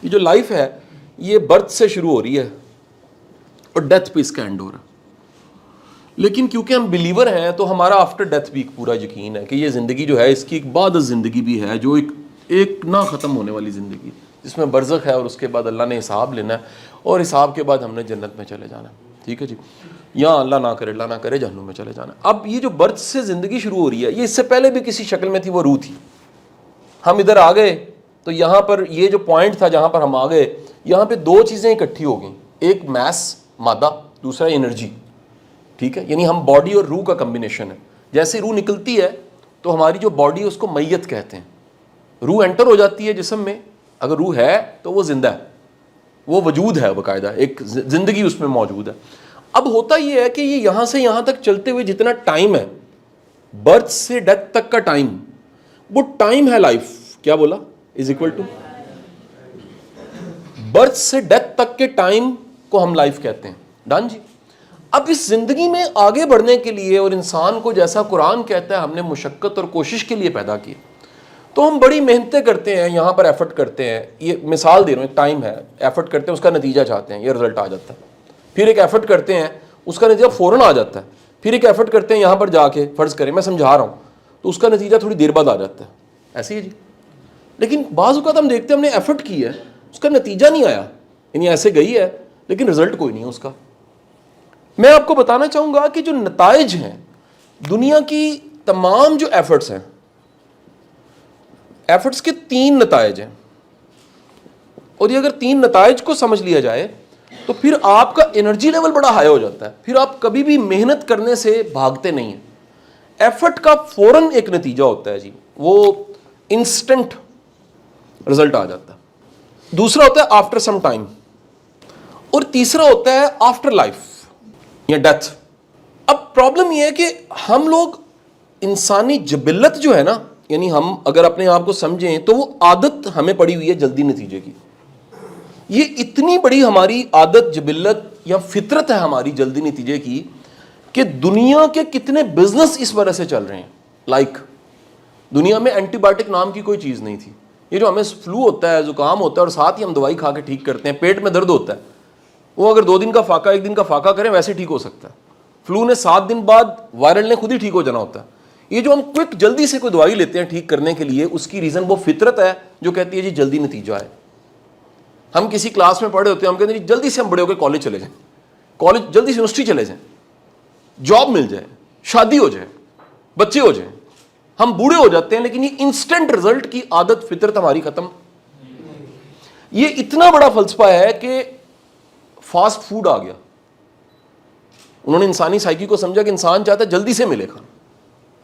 یہ جو لائف ہے یہ برتھ سے شروع ہو رہی ہے اور ڈیتھ پہ اس کا اینڈ ہو رہا ہے. لیکن کیونکہ ہم بلیور ہیں تو ہمارا آفٹر ڈیتھ بھی پورا یقین ہے کہ یہ زندگی جو ہے اس کی ایک بعد زندگی بھی ہے جو ایک نہ ختم ہونے والی زندگی جس میں برزخ ہے اور اس کے بعد اللہ نے حساب لینا ہے اور حساب کے بعد ہم نے جنت میں چلے جانا ہے. ٹھیک ہے جی, یا اللہ نہ کرے جہنم میں چلے جانا. اب یہ جو برتھ سے زندگی شروع ہو رہی ہے یہ اس سے پہلے بھی کسی شکل میں تھی, وہ روح تھی. ہم ادھر آ گئے تو یہاں پر یہ جو پوائنٹ تھا جہاں پر ہم آ گئے, یہاں پہ دو چیزیں اکٹھی ہو گئیں, ایک میس مادہ, دوسرا انرجی. ٹھیک ہے, یعنی ہم باڈی اور روح کا کمبینیشن ہے. جیسے روح نکلتی ہے تو ہماری جو باڈی ہے اس کو میت کہتے ہیں. روح انٹر ہو جاتی ہے جسم میں, اگر روح ہے تو وہ زندہ ہے, وہ وجود ہے باقاعدہ, ایک زندگی اس میں موجود ہے. اب ہوتا یہ ہے کہ یہ یہاں سے یہاں تک چلتے ہوئے جتنا ٹائم ہے, برتھ سے ڈیتھ تک کا ٹائم, وہ ٹائم ہے لائف. کیا بولا؟ از اکول ٹو برتھ سے ڈیتھ تک کے ٹائم کو ہم لائف کہتے ہیں. ڈن جی. اب اس زندگی میں آگے بڑھنے کے لیے اور انسان کو جیسا قرآن کہتا ہے ہم نے مشقت اور کوشش کے لیے پیدا کی, تو ہم بڑی محنتیں کرتے ہیں, یہاں پر ایفرٹ کرتے ہیں. یہ مثال دے رہا ہوں, ایک ٹائم ہے, ایفرٹ کرتے ہیں, اس کا نتیجہ چاہتے ہیں, یہ رزلٹ آ جاتا ہے. پھر ایک ایفرٹ کرتے ہیں, اس کا نتیجہ فوراً آ جاتا ہے. پھر ایک ایفرٹ کرتے ہیں یہاں پر جا کے, فرض کریں میں سمجھا رہا ہوں, تو اس کا نتیجہ تھوڑی دیر بعد آ جاتا ہے. ایسے ہی جی. لیکن بعض اوقات ہم دیکھتے ہیں ہم نے ایفرٹ کی ہے, اس کا نتیجہ نہیں آیا, یعنی ایسے گئی ہے لیکن رزلٹ کوئی نہیں ہے اس کا. میں آپ کو بتانا چاہوں گا کہ جو نتائج ہیں دنیا کی تمام جو ایفرٹس ہیں, ایفرٹس کے 3 نتائج ہیں, اور یہ اگر 3 نتائج کو سمجھ لیا جائے تو پھر آپ کا انرجی لیول بڑا ہائی ہو جاتا ہے. پھر آپ کبھی بھی محنت کرنے سے بھاگتے نہیں ہیں. ایفرٹ کا فوراً ایک نتیجہ ہوتا ہے جی, وہ انسٹنٹ رزلٹ آ جاتا ہے. دوسرا ہوتا ہے آفٹر سم ٹائم, اور تیسرا ہوتا ہے آفٹر لائف یا ڈیتھ. اب پرابلم یہ ہے کہ ہم لوگ انسانی جبلت جو ہے نا, یعنی ہم اگر اپنے آپ کو سمجھیں تو وہ عادت ہمیں پڑی ہوئی ہے جلدی نتیجے کی. یہ اتنی بڑی ہماری عادت جبلت یا فطرت ہے ہماری جلدی نتیجے کی کہ دنیا کے کتنے بزنس اس وجہ سے چل رہے ہیں. لائک دنیا میں اینٹی بایوٹک نام کی کوئی چیز نہیں تھی. یہ جو ہمیں فلو ہوتا ہے, زکام ہوتا ہے, اور ساتھ ہی ہم دوائی کھا کے ٹھیک کرتے ہیں. پیٹ میں درد ہوتا ہے, وہ اگر 2 دن کا فاقہ 1 دن کا فاقہ کریں ویسے ٹھیک ہو سکتا ہے. فلو نے 7 دن بعد وائرل نے خود ہی ٹھیک ہو جانا ہوتا ہے. یہ جو ہم کوئک جلدی سے کوئی دوائی لیتے ہیں ٹھیک کرنے کے لیے, اس کی ریزن وہ فطرت ہے جو کہتی ہے جی جلدی نتیجہ ہے. ہم کسی کلاس میں پڑھے ہوتے ہیں, ہم کہتے ہیں جی جلدی سے ہم بڑے ہو کے کالج چلے جائیں, کالج جلدی سے یونیورسٹی چلے جائیں, جاب مل جائے, شادی ہو جائے, بچے ہو جائیں. ہم بوڑھے ہو جاتے ہیں, لیکن یہ انسٹنٹ رزلٹ کی عادت فطرت ہماری ختم. یہ اتنا بڑا فلسفہ ہے کہ فاسٹ فوڈ آ گیا. انہوں نے انسانی سائیکی کو سمجھا کہ انسان چاہتا ہے جلدی سے ملے کھانا.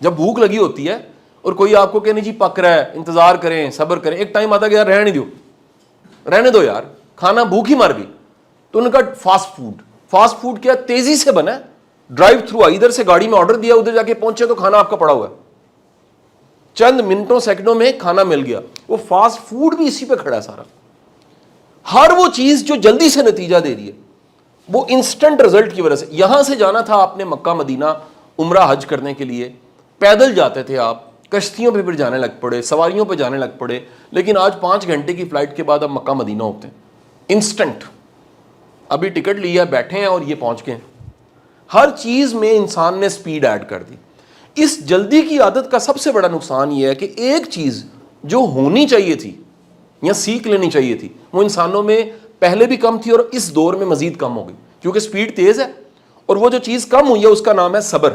جب بھوک لگی ہوتی ہے اور کوئی آپ کو کہنے جی پک رہا ہے, انتظار کریں, صبر کریں, ایک ٹائم آتا کہ یار رہنے دو, رہنے دو یار, کھانا بھوک ہی مر گئی. تو انہوں نے کہا فاسٹ فوڈ. فاسٹ فوڈ کیا تیزی سے بنا ہے, ڈرائیو تھرو آئی, ادھر سے گاڑی میں آرڈر دیا, ادھر جا کے پہنچے تو کھانا آپ کا پڑا ہوا ہے, چند منٹوں سیکنڈوں میں کھانا مل گیا. وہ فاسٹ فوڈ بھی اسی پہ کھڑا ہے سارا. ہر وہ چیز جو جلدی سے نتیجہ دے رہی ہے وہ انسٹنٹ رزلٹ کی وجہ سے. یہاں سے جانا تھا آپ نے مکہ مدینہ عمرہ حج کرنے کے لیے, پیدل جاتے تھے آپ, کشتیوں پہ پھر جانے لگ پڑے, سواریوں پہ جانے لگ پڑے, لیکن آج 5 گھنٹے کی فلائٹ کے بعد اب مکہ مدینہ ہوتے ہیں انسٹنٹ. ابھی ٹکٹ لیا, بیٹھے ہیں اور یہ پہنچ گئے. ہر چیز میں انسان نے سپیڈ ایڈ کر دی. اس جلدی کی عادت کا سب سے بڑا نقصان یہ ہے کہ ایک چیز جو ہونی چاہیے تھی یا سیکھ لینی چاہیے تھی وہ انسانوں میں پہلے بھی کم تھی اور اس دور میں مزید کم ہو گئی, کیونکہ سپیڈ تیز ہے. اور وہ جو چیز کم ہوئی ہے اس کا نام ہے صبر.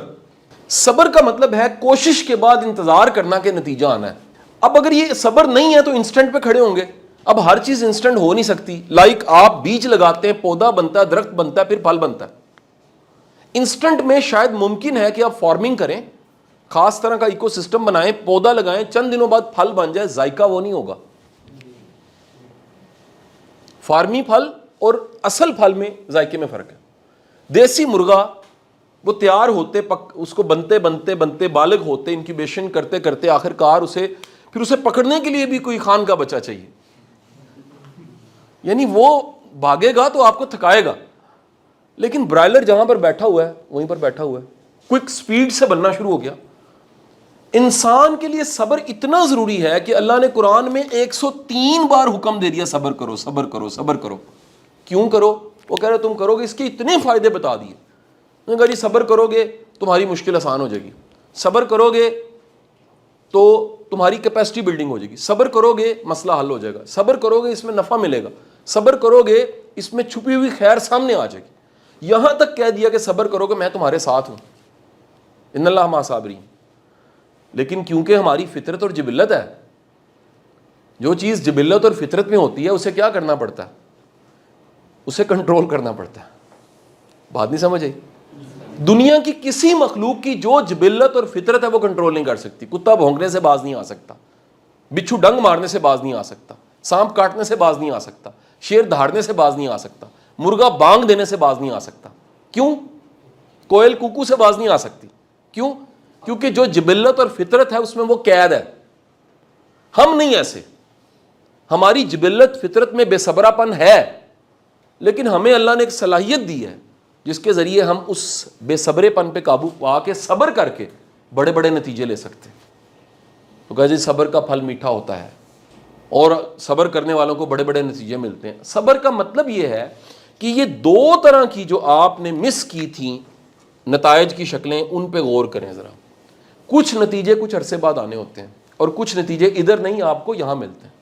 صبر کا مطلب ہے کوشش کے بعد انتظار کرنا کہ نتیجہ آنا ہے. اب اگر یہ صبر نہیں ہے تو انسٹنٹ پہ کھڑے ہوں گے. اب ہر چیز انسٹنٹ ہو نہیں سکتی. لائک آپ بیج لگاتے ہیں, پودا بنتا ہے, درخت بنتا ہے, پھر پھل بنتا ہے. انسٹنٹ میں شاید ممکن ہے کہ آپ فارمنگ کریں, خاص طرح کا ایکو سسٹم بنائیں, پودا لگائیں, چند دنوں بعد پھل بن جائے, ذائقہ وہ نہیں ہوگا. فارمی پھل اور اصل پھل میں ذائقے میں فرق ہے. دیسی مرغا وہ تیار ہوتے, اس کو بنتے بنتے بنتے بالغ ہوتے, انکیوبیشن کرتے کرتے آخر کار اسے پکڑنے کے لیے بھی کوئی خان کا بچہ چاہیے. یعنی وہ بھاگے گا تو آپ کو تھکائے گا, لیکن برائلر جہاں پر بیٹھا ہوا ہے وہیں پر بیٹھا ہوا ہے, کوئک سپیڈ سے بننا شروع ہو گیا. انسان کے لیے صبر اتنا ضروری ہے کہ اللہ نے قرآن میں 103 بار حکم دے دیا صبر کرو صبر کرو صبر کرو. کیوں کرو؟ وہ کہہ رہے تم کرو گے اس کے اتنے فائدے بتا دیے. انہوں نے کہا جی صبر کرو گے تمہاری مشکل آسان ہو جائے گی, صبر کرو گے تو تمہاری کیپیسٹی بلڈنگ ہو جائے گی, صبر کرو گے مسئلہ حل ہو جائے گا, صبر کرو گے اس میں نفع ملے گا, صبر کرو گے اس میں چھپی ہوئی خیر سامنے آ جائے گی. یہاں تک کہہ دیا کہ صبر کرو گے میں تمہارے ساتھ ہوں, ان اللہ مع الصابرین. لیکن کیونکہ ہماری فطرت اور جبلت ہے, جو چیز جبلت اور فطرت میں ہوتی ہے اسے کیا کرنا پڑتا ہے, اسے کنٹرول کرنا پڑتا ہے. بات نہیں سمجھ آئی؟ دنیا کی کسی مخلوق کی جو جبلت اور فطرت ہے وہ کنٹرول نہیں کر سکتی. کتا بھونکنے سے باز نہیں آ سکتا, بچھو ڈنگ مارنے سے باز نہیں آ سکتا, سانپ کاٹنے سے باز نہیں آ سکتا, شیر دھاڑنے سے باز نہیں آ سکتا, مرغا بانگ دینے سے باز نہیں آ سکتا. کیوں؟ کوئل کوکو سے باز نہیں آ سکتی. کیوں؟ کیونکہ جو جبلت اور فطرت ہے اس میں وہ قید ہے. ہم نہیں ایسے, ہماری جبلت فطرت میں بے صبرا پن ہے, لیکن ہمیں اللہ نے ایک صلاحیت دی ہے جس کے ذریعے ہم اس بے صبرے پن پہ قابو پا کے صبر کر کے بڑے بڑے نتیجے لے سکتے ہیں. تو کہا جی صبر کا پھل میٹھا ہوتا ہے اور صبر کرنے والوں کو بڑے بڑے نتیجے ملتے ہیں. صبر کا مطلب یہ ہے کہ یہ دو طرح کی جو آپ نے مس کی تھیں نتائج کی شکلیں, ان پہ غور کریں ذرا. کچھ نتیجے کچھ عرصے بعد آنے ہوتے ہیں اور کچھ نتیجے ادھر نہیں آپ کو یہاں ملتے ہیں.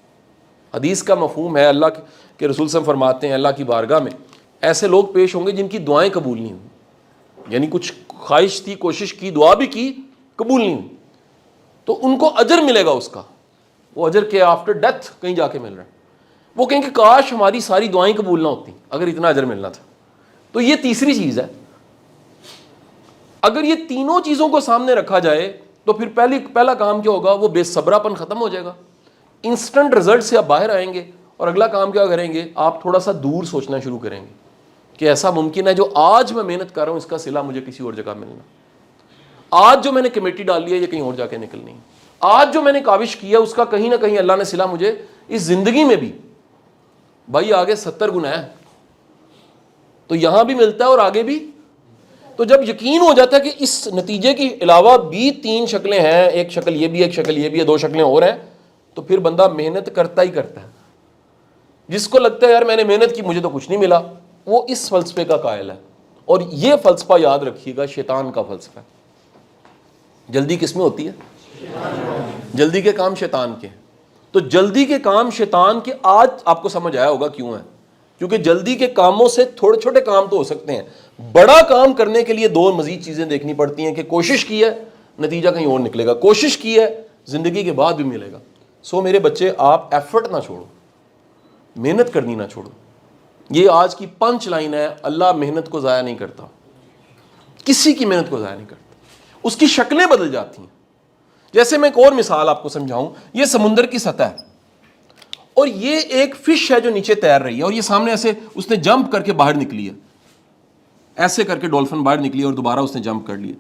حدیث کا مفہوم ہے, اللہ کے رسول صلی اللہ علیہ وسلم فرماتے ہیں اللہ کی بارگاہ میں ایسے لوگ پیش ہوں گے جن کی دعائیں قبول نہیں ہوئی, یعنی کچھ خواہش تھی, کوشش کی, دعا بھی کی, قبول نہیں ہوئی, تو ان کو اجر ملے گا اس کا. وہ اجر کے آفٹر ڈیتھ کہیں جا کے مل رہا ہے. وہ کہیں کہ کاش ہماری ساری دعائیں قبول نہ ہوتی اگر اتنا اجر ملنا تھا. تو یہ تیسری چیز ہے. اگر یہ تینوں چیزوں کو سامنے رکھا جائے تو پھر پہلا کام کیا ہوگا, وہ بے صبرا پن ختم ہو جائے گا, انسٹنٹ رزلٹ سے آپ باہر آئیں گے. اور اگلا کام کیا کریں گے, آپ تھوڑا سا دور سوچنا شروع کریں گے کہ ایسا ممکن ہے جو آج میں محنت کر رہا ہوں اس کا صلہ مجھے کسی اور جگہ ملنا. آج جو میں نے کمیٹی ڈالی ہے یہ کہیں اور جا کے نکلنی ہے. آج جو میں نے کاوش کیا اس کا کہیں نہ کہیں اللہ نے صلہ مجھے اس زندگی میں بھی, بھائی آگے 70 گنا ہے تو یہاں بھی ملتا ہے اور آگے بھی. تو جب یقین ہو جاتا ہے کہ اس نتیجے کے علاوہ بھی 3 شکلیں ہیں, ایک شکل یہ بھی, ایک شکل یہ بھی ہے, 2 شکلیں اور ہیں, تو پھر بندہ محنت کرتا ہی کرتا ہے. جس کو لگتا ہے یار میں نے محنت کی مجھے تو کچھ نہیں ملا, وہ اس فلسفے کا قائل ہے. اور یہ فلسفہ یاد رکھیے گا شیطان کا فلسفہ ہے. جلدی کس میں ہوتی ہے؟ جلدی کے کام شیطان کے. تو جلدی کے کام شیطان کے آج آپ کو سمجھ آیا ہوگا کیوں ہے. کیونکہ جلدی کے کاموں سے تھوڑے چھوٹے کام تو ہو سکتے ہیں, بڑا کام کرنے کے لیے 2 مزید چیزیں دیکھنی پڑتی ہیں کہ کوشش کی ہے نتیجہ کہیں اور نکلے گا, کوشش کی ہے زندگی کے بعد بھی ملے گا. سو میرے بچے آپ ایفرٹ نہ چھوڑو, محنت کرنی نہ چھوڑو. یہ آج کی پنچ لائن ہے, اللہ محنت کو ضائع نہیں کرتا, کسی کی محنت کو ضائع نہیں کرتا. اس کی شکلیں بدل جاتی ہیں. جیسے میں ایک اور مثال آپ کو سمجھاؤں, یہ سمندر کی سطح ہے اور یہ ایک فش ہے جو نیچے تیر رہی ہے, اور یہ سامنے ایسے اس نے جمپ کر کے باہر نکلی ہے, ایسے کر کے ڈولفن باہر نکلی اور دوبارہ اس نے جمپ کر لیا.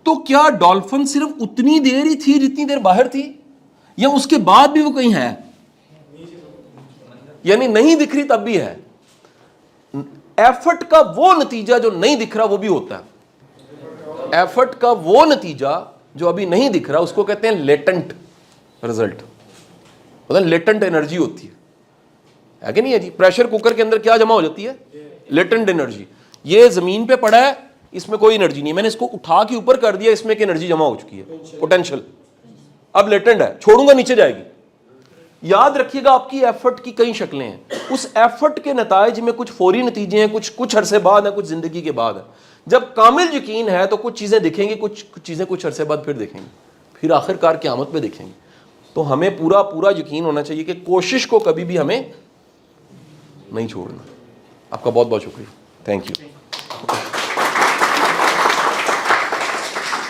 تو کیا ڈولفن صرف اتنی دیر ہی تھی جتنی دیر باہر تھی, یا اس کے بعد بھی وہ کہیں ہے؟ یعنی نہیں دکھ رہی تب بھی ہے. ایفرٹ کا وہ نتیجہ جو نہیں دکھ رہا وہ بھی ہوتا ہے. ایفرٹ کا وہ نتیجہ جو ابھی نہیں دکھ رہا اس کو کہتے ہیں لیٹنٹ رزلٹ. لیٹنٹ انرجی ہوتی ہے کہ نہیں ہے جی. پریشر کوکر کے اندر کیا جمع ہو جاتی ہے؟ Latent energy. یہ زمین پہ پڑا ہے, اس میں کوئی انرجی نہیں, میں نے اس کو اٹھا کے اوپر کر دیا, اس میں ایک انرجی جمع ہو چکی ہے, پوٹینشل. اب لیٹنٹ ہے, چھوڑوں گا نیچے جائے گی. یاد رکھیے گا آپ کی ایفرٹ کی کئی شکلیں ہیں. اس ایفرٹ کے نتائج میں کچھ فوری نتیجے ہیں, کچھ عرصے بعد ہیں, کچھ زندگی کے بعد ہے. جب کامل یقین ہے تو کچھ چیزیں دکھیں گی, کچھ چیزیں کچھ عرصے بعد پھر دکھیں گی, پھر آخر کار قیامت میں دکھیں گی. تو ہمیں پورا یقین ہونا چاہیے کہ کوشش کو کبھی بھی ہمیں نہیں چھوڑنا. آپ کا بہت بہت شکریہ. Thank you.